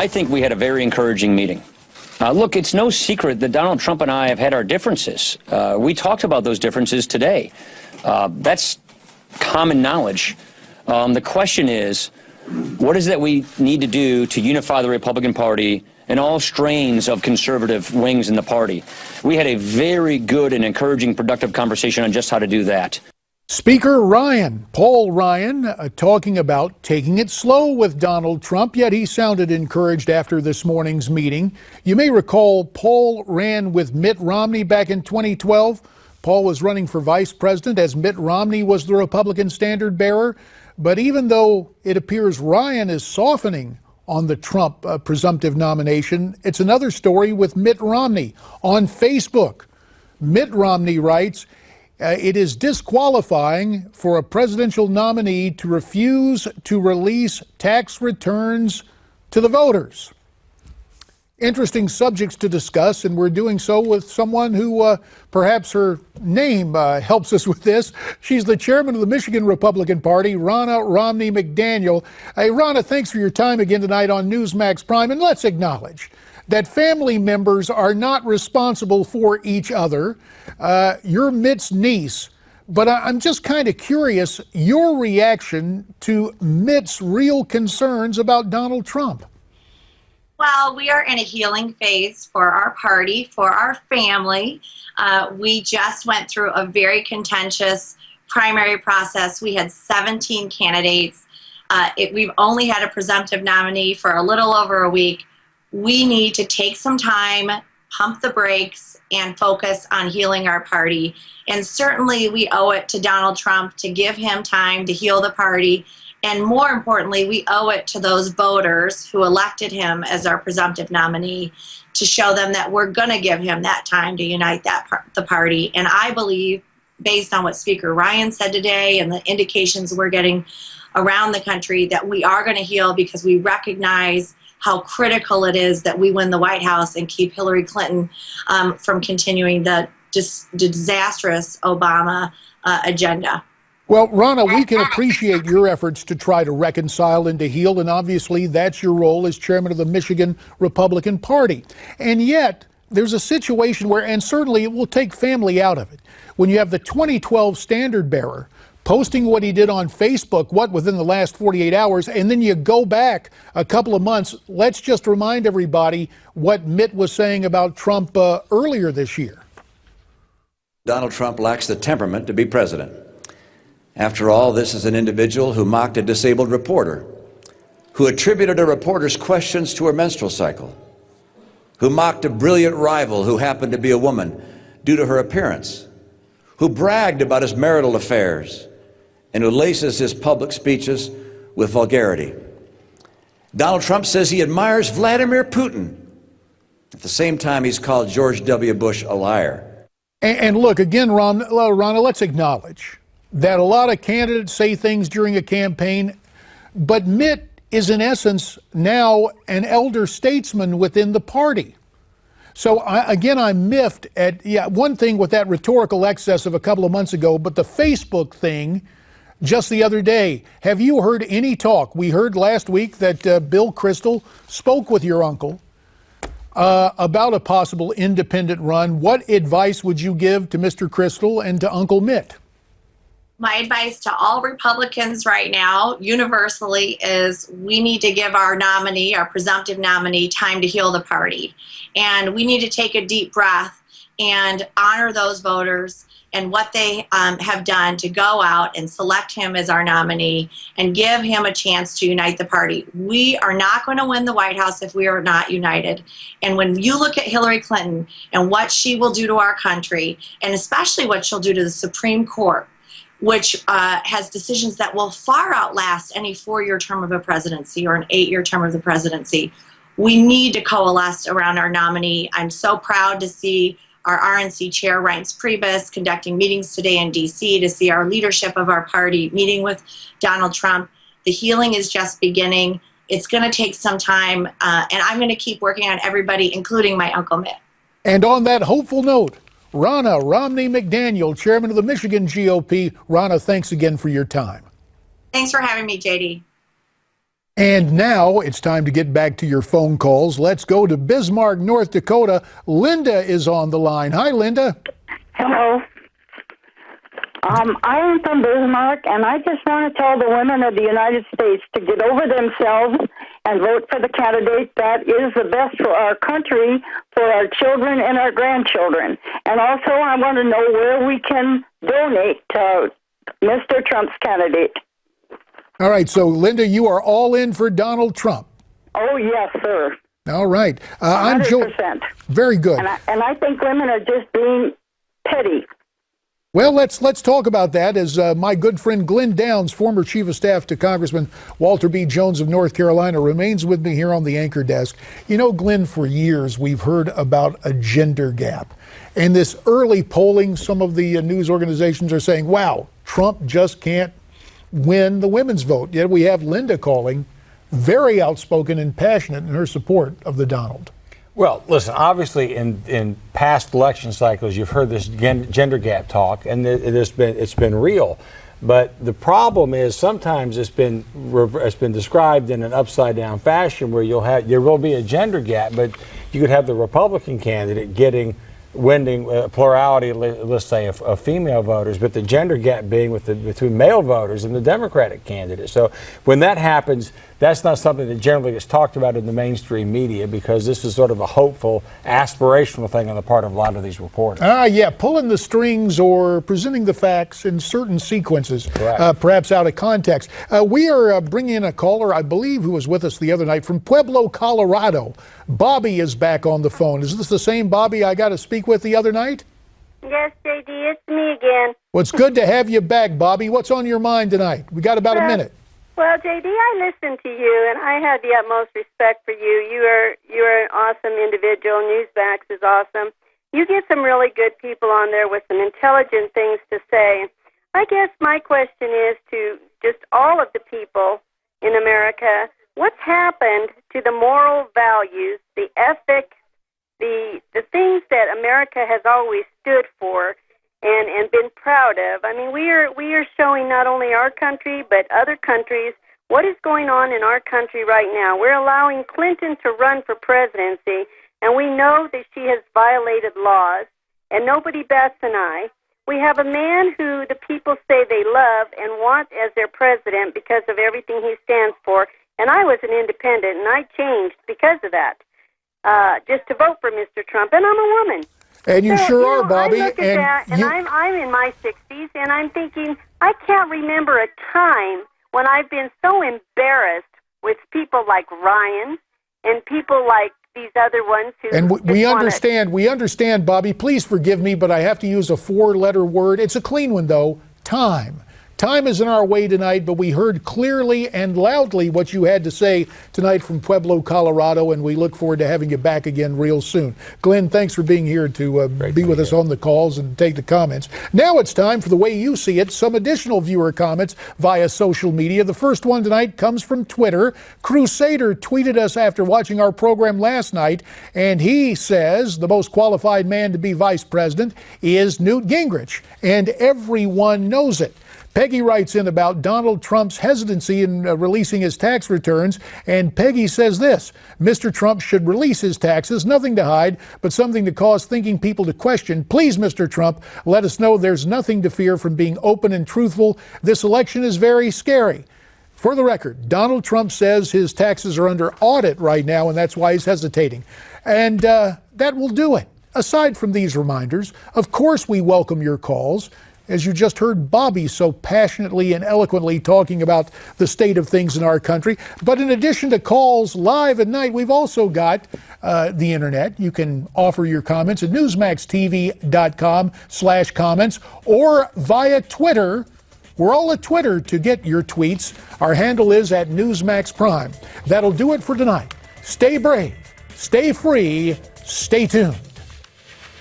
I think we had a very encouraging meeting. Look, it's no secret that Donald Trump and I have had our differences. We talked about those differences today. That's common knowledge. The question is, what is that we need to do to unify the Republican Party and all strains of conservative wings in the party? We had a very good and encouraging, productive conversation on just how to do that. Speaker Paul Ryan, talking about taking it slow with Donald Trump, yet he sounded encouraged after this morning's meeting. You may recall Paul ran with Mitt Romney back in 2012. Paul was running for vice president as Mitt Romney was the Republican standard bearer. But even though it appears Ryan is softening on the Trump presumptive nomination, it's another story with Mitt Romney on Facebook. Mitt Romney writes, it is disqualifying for a presidential nominee to refuse to release tax returns to the voters. Interesting subjects to discuss, and we're doing so with someone who perhaps her name helps us with this. She's the chairman of the Michigan Republican Party, Ronna Romney McDaniel. Hey, Ronna, thanks for your time again tonight on Newsmax Prime, and let's acknowledge that family members are not responsible for each other. You're Mitt's niece, but I'm just kind of curious your reaction to Mitt's real concerns about Donald Trump. Well, we are in a healing phase for our party, for our family. We just went through a very contentious primary process. We had 17 candidates. We've only had a presumptive nominee for a little over a week. We need to take some time, pump the brakes, and focus on healing our party. And certainly we owe it to Donald Trump to give him time to heal the party. And more importantly, we owe it to those voters who elected him as our presumptive nominee to show them that we're going to give him that time to unite the party. And I believe, based on what Speaker Ryan said today and the indications we're getting around the country, that we are going to heal because we recognize how critical it is that we win the White House and keep Hillary Clinton from continuing the disastrous Obama agenda. Well, Ronna, we can appreciate your efforts to try to reconcile and to heal, and obviously that's your role as chairman of the Michigan Republican Party. And yet, there's a situation where, and certainly it will take family out of it, when you have the 2012 standard bearer posting what he did on Facebook, within the last 48 hours, and then you go back a couple of months. Let's just remind everybody what Mitt was saying about Trump earlier this year. Donald Trump lacks the temperament to be president. After all, this is an individual who mocked a disabled reporter, who attributed a reporter's questions to her menstrual cycle, who mocked a brilliant rival who happened to be a woman due to her appearance, who bragged about his marital affairs, and who laces his public speeches with vulgarity. Donald Trump says he admires Vladimir Putin. At the same time, he's called George W. Bush a liar. And look, again, Ronna, let's acknowledge that a lot of candidates say things during a campaign, but Mitt is in essence now an elder statesman within the party. So I'm miffed at, one thing with that rhetorical excess of a couple of months ago, but the Facebook thing just the other day. Have you heard any talk? We heard last week that Bill Kristol spoke with your uncle about a possible independent run. What advice would you give to Mr. Kristol and to Uncle Mitt? My advice to all Republicans right now, universally, is we need to give our nominee, our presumptive nominee, time to heal the party. And we need to take a deep breath and honor those voters and what they have done to go out and select him as our nominee and give him a chance to unite the party. We are not going to win the White House if we are not united. And when you look at Hillary Clinton and what she will do to our country, and especially what she'll do to the Supreme Court, which has decisions that will far outlast any 4-year term of a presidency or an 8-year term of the presidency, we need to coalesce around our nominee. I'm so proud to see our RNC chair, Reince Priebus, conducting meetings today in D.C. to see our leadership of our party meeting with Donald Trump. The healing is just beginning. It's going to take some time, and I'm going to keep working on everybody, including my Uncle Mitt. And on that hopeful note, Ronna Romney McDaniel, chairman of the Michigan GOP. Ronna, thanks again for your time. Thanks for having me, JD. And now it's time to get back to your phone calls. Let's go to Bismarck, North Dakota. Linda is on the line. Hi, Linda. Hello. I am from Bismarck, and I just want to tell the women of the United States to get over themselves and vote for the candidate that is the best for our country, for our children and our grandchildren. And also, I want to know where we can donate to Mr. Trump's candidate. All right, so Linda, you are all in for Donald Trump. Oh, yes, sir. All right. 100%. Very good. And I think women are just being petty. Well, let's talk about that as my good friend Glenn Downs, former chief of staff to Congressman Walter B. Jones of North Carolina, remains with me here on the anchor desk. You know, Glenn, for years we've heard about a gender gap. And this early polling, some of the news organizations are saying, wow, Trump just can't win the women's vote. Yet we have Linda calling, very outspoken and passionate in her support of the Donald. Well, listen, obviously in past election cycles, you've heard this gender gap talk, and it's been real. But the problem is sometimes it's been described in an upside down fashion where there will be a gender gap, but you could have the Republican candidate winning a plurality, let's say, of female voters, but the gender gap being between male voters and the Democratic candidate. So when that happens, that's not something that generally gets talked about in the mainstream media, because this is sort of a hopeful, aspirational thing on the part of a lot of these reporters. Yeah, pulling the strings or presenting the facts in certain sequences, perhaps out of context. We are bringing in a caller, I believe, who was with us the other night from Pueblo, Colorado. Bobby is back on the phone. Is this the same Bobby I got to speak with the other night? Yes, JD, it's me again. Well, it's good to have you back, Bobby. What's on your mind tonight? We got about a minute. Well, JD, I listened to you, and I have the utmost respect for you. You're an awesome individual. Newsmax is awesome. You get some really good people on there with some intelligent things to say. I guess my question is to just all of the people in America, what's happened to the moral values, the ethics, the things that America has always stood for and been proud of? I mean, we are showing not only our country but other countries what is going on in our country right now. We're allowing Clinton to run for presidency, and we know that she has violated laws, and nobody bats an eye. We have a man who the people say they love and want as their president because of everything he stands for, and I was an independent, and I changed because of that, just to vote for Mr. Trump, and I'm a woman. And you sure are, Bobby. I look at that, and I'm in my 60s, and I'm thinking, I can't remember a time when I've been so embarrassed with people like Ryan and people like these other ones who. And we understand, Bobby. Please forgive me, but I have to use a 4-letter word. It's a clean one, though. Time. Time is in our way tonight, but we heard clearly and loudly what you had to say tonight from Pueblo, Colorado, and we look forward to having you back again real soon. Glenn, thanks for being here to be with us on the calls and take the comments. Now it's time for the way you see it, some additional viewer comments via social media. The first one tonight comes from Twitter. Crusader tweeted us after watching our program last night, and he says the most qualified man to be vice president is Newt Gingrich, and everyone knows it. Peggy writes in about Donald Trump's hesitancy in releasing his tax returns, and Peggy says this: Mr. Trump should release his taxes, nothing to hide, but something to cause thinking people to question. Please, Mr. Trump, let us know there's nothing to fear from being open and truthful. This election is very scary. For the record, Donald Trump says his taxes are under audit right now, and that's why he's hesitating. And that will do it. Aside from these reminders, of course we welcome your calls. As you just heard Bobby so passionately and eloquently talking about the state of things in our country. But in addition to calls live at night, we've also got the internet. You can offer your comments at newsmaxtv.com/comments or via Twitter. We're all at Twitter to get your tweets. Our handle is at Newsmax Prime. That'll do it for tonight. Stay brave, stay free, stay tuned.